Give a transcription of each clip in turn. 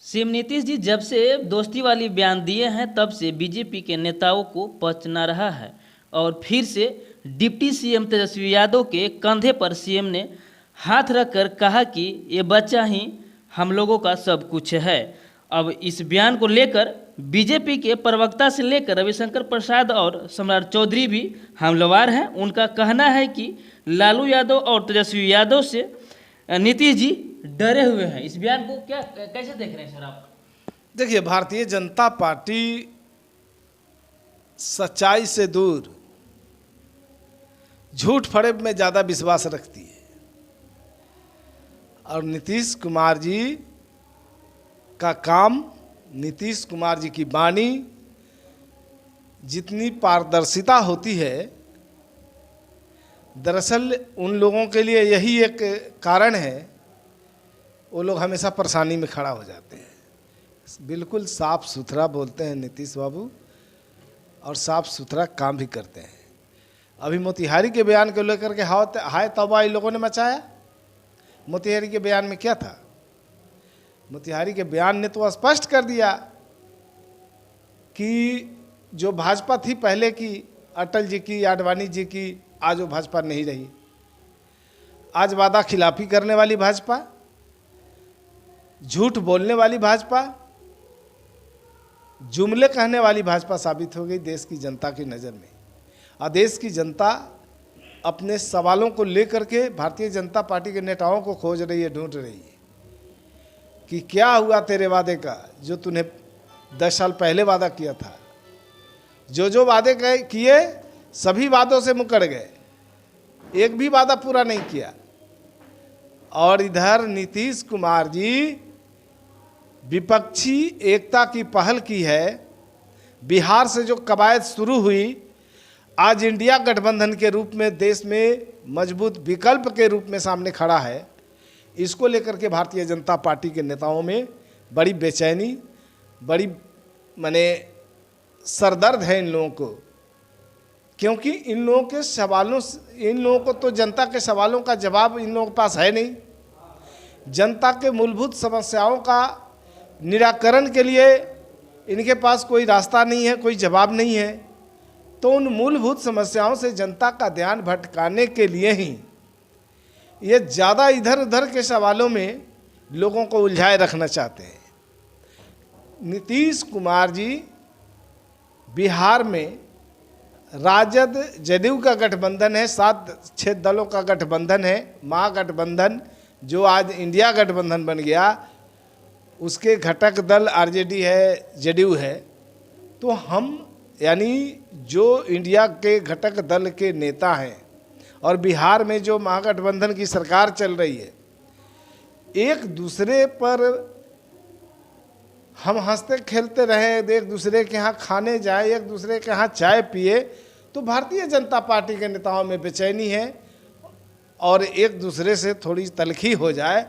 CM Nitish ji जब से दोस्ती वाली बयान दिए हैं तब से बीजेपी के नेताओं को पच न रहा है और फिर से डिप्टी सीएम तेजस्वी यादव के कंधे पर सीएम ने हाथ रखकर कहा कि ये बच्चा ही हम लोगों का सब कुछ है। अब इस बयान को लेकर बीजेपी के प्रवक्ता से लेकर रविशंकर प्रसाद और सम्राट चौधरी भी हमलावर हैं। उनका कहना है कि लालू यादव और तेजस्वी यादव से नीतीश जी डरे हुए हैं। इस बयान को क्या कैसे देख रहे हैं सर आप? देखिए, भारतीय जनता पार्टी सच्चाई से दूर झूठ फरेब में ज़्यादा विश्वास रखती है और नीतीश कुमार जी का काम, नीतीश कुमार जी की वाणी जितनी पारदर्शिता होती है, दरअसल उन लोगों के लिए यही एक कारण है, वो लोग हमेशा परेशानी में खड़ा हो जाते हैं। बिल्कुल साफ सुथरा बोलते हैं नीतीश बाबू और साफ सुथरा काम भी करते हैं। अभी मोतिहारी के बयान को लेकर के हाय तौबा इन लोगों ने मचाया। मोतिहारी के बयान में क्या था? मोतिहारी के बयान ने तो स्पष्ट कर दिया कि जो भाजपा थी पहले की, अटल जी की, आडवाणी जी की, आज वो भाजपा नहीं रही। आज वादा खिलाफी करने वाली भाजपा, झूठ बोलने वाली भाजपा, जुमले कहने वाली भाजपा साबित हो गई देश की जनता की नज़र में। और देश की जनता अपने सवालों को लेकर के भारतीय जनता पार्टी के नेताओं को खोज रही है, ढूंढ रही है कि क्या हुआ तेरे वादे का जो तूने 10 साल पहले वादा किया था। जो वादे किए सभी वादों से मुकर गए, एक भी वादा पूरा नहीं किया। और इधर नीतीश कुमार जी विपक्षी एकता की पहल की है। बिहार से जो कवायद शुरू हुई, आज इंडिया गठबंधन के रूप में देश में मजबूत विकल्प के रूप में सामने खड़ा है। इसको लेकर के भारतीय जनता पार्टी के नेताओं में बड़ी बेचैनी, बड़ी माने सरदर्द है इन लोगों को, क्योंकि इन लोगों के सवालों, इन लोगों को तो जनता के सवालों का जवाब इन लोगों के पास है नहीं। जनता के मूलभूत समस्याओं का निराकरण के लिए इनके पास कोई रास्ता नहीं है, कोई जवाब नहीं है। तो उन मूलभूत समस्याओं से जनता का ध्यान भटकाने के लिए ही ये ज़्यादा इधर उधर के सवालों में लोगों को उलझाए रखना चाहते हैं। नीतीश कुमार जी बिहार में राजद जदयू का गठबंधन है, 7-6 दलों का गठबंधन है, महागठबंधन जो आज इंडिया गठबंधन बन गया, उसके घटक दल आरजेडी है, जदयू है। तो हम यानी जो इंडिया के घटक दल के नेता हैं और बिहार में जो महागठबंधन की सरकार चल रही है, एक दूसरे पर हम हंसते खेलते रहे, एक दूसरे के यहाँ खाने जाए, एक दूसरे के यहाँ चाय पिए, तो भारतीय जनता पार्टी के नेताओं में बेचैनी है। और एक दूसरे से थोड़ी तलखी हो जाए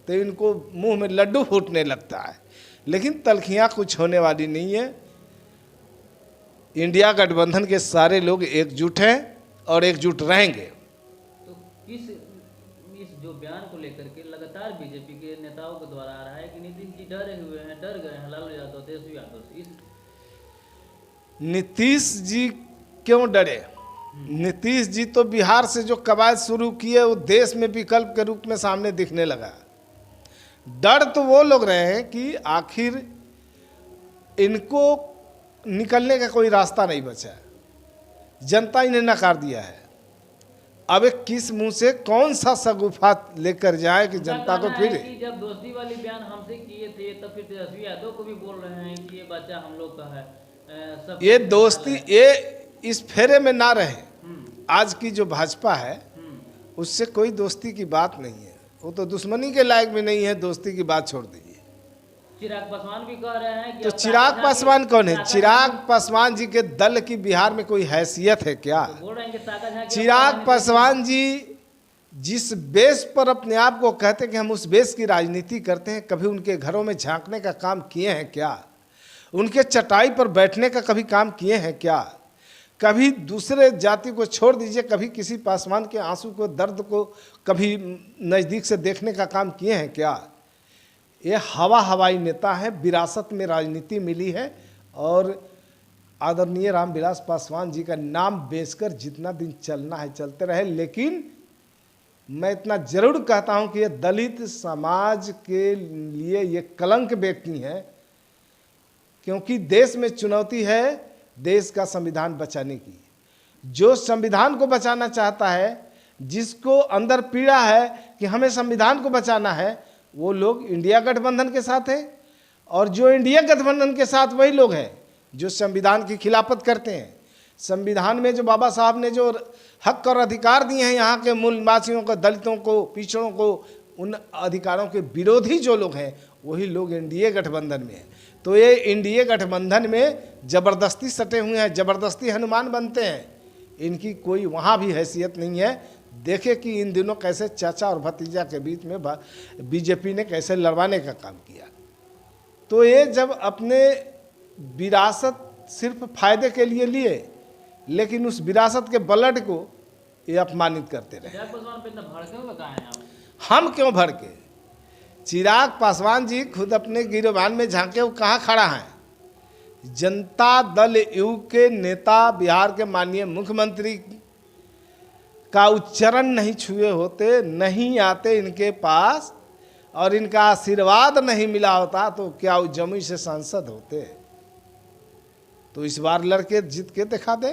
तो इनको मुंह में लड्डू फूटने लगता है। लेकिन तलखियाँ कुछ होने वाली नहीं है। इंडिया गठबंधन के सारे लोग एकजुट हैं और एकजुट रहेंगे। तो इस जो बयान को लेकर के लगातार बीजेपी के नेताओं के द्वारा आ रहा है कि नीतीश जी डरे हुए हैं, डर गए हैं लालू यादव, तेजस्वी यादव से। नीतीश जी क्यों डरे? नीतीश जी तो बिहार से जो कवायद शुरू किए वो देश में विकल्प के रूप में सामने दिखने लगा। डर तो वो लोग रहे हैं कि आखिर इनको निकलने का कोई रास्ता नहीं बचा, जनता इन्हें नकार दिया है। अब एक किस मुंह से कौन सा सगुफा लेकर जाए कि जनता को फिर जब दोस्ती वाली बयान हमसे किए थे तब फिर तेजस्वी यादव को भी बोल रहे हैं कि ये बच्चा हम लोग का है। ये दोस्ती, ये इस फेरे में ना रहे। आज की जो भाजपा है उससे कोई दोस्ती की बात नहीं है, वो तो दुश्मनी के लायक भी नहीं है, दोस्ती की बात छोड़ दीजिए। चिराग पासवान भी कह रहे हैं कि तो चिराग पासवान कौन है? चिराग पासवान जी के दल की बिहार में कोई हैसियत है क्या? बोल रहे हैं कि चिराग पासवान जी जिस बेस पर अपने आप को कहते हैं कि हम उस बेस की राजनीति करते हैं, कभी उनके घरों में झांकने का काम किए हैं क्या? उनके चटाई पर बैठने का कभी काम किए हैं क्या? कभी दूसरे जाति को छोड़ दीजिए, कभी किसी पासवान के आंसू को, दर्द को कभी नज़दीक से देखने का काम किए हैं क्या? ये हवाई नेता है, विरासत में राजनीति मिली है। और आदरणीय रामविलास पासवान जी का नाम बेचकर जितना दिन चलना है चलते रहे, लेकिन मैं इतना जरूर कहता हूं कि ये दलित समाज के लिए ये कलंक व्यक्ति हैं, क्योंकि देश में चुनौती है देश का संविधान बचाने की। जो संविधान को बचाना चाहता है, जिसको अंदर पीड़ा है कि हमें संविधान को बचाना है, वो लोग इंडिया गठबंधन के साथ हैं। और जो इंडिया गठबंधन के साथ वही लोग हैं जो संविधान की खिलाफत करते हैं। संविधान में जो बाबा साहब ने जो हक और अधिकार दिए हैं यहाँ के मूल निवासियों को, दलितों को, पिछड़ों को, उन अधिकारों के विरोधी जो लोग हैं वही लोग एनडीए गठबंधन में हैं। तो ये एनडीए गठबंधन में ज़बरदस्ती सटे हुए हैं, ज़बरदस्ती हनुमान बनते हैं। इनकी कोई वहाँ भी हैसियत नहीं है। देखे कि इन दिनों कैसे चाचा और भतीजा के बीच में बीजेपी ने कैसे लड़वाने का काम किया। तो ये जब अपने विरासत सिर्फ फायदे के लिए लिए, लेकिन उस विरासत के ब्लड को ये अपमानित करते रहे। हम क्यों भड़के? चिराग पासवान जी खुद अपने गिरबान में झांके वो कहाँ खड़ा है? जनता दल यू के नेता, बिहार के माननीय मुख्यमंत्री का उच्चारण नहीं छुए होते, नहीं आते इनके पास, और इनका आशीर्वाद नहीं मिला होता तो क्या वो जमुई से सांसद होते? तो इस बार लड़के जीत के दिखा दे।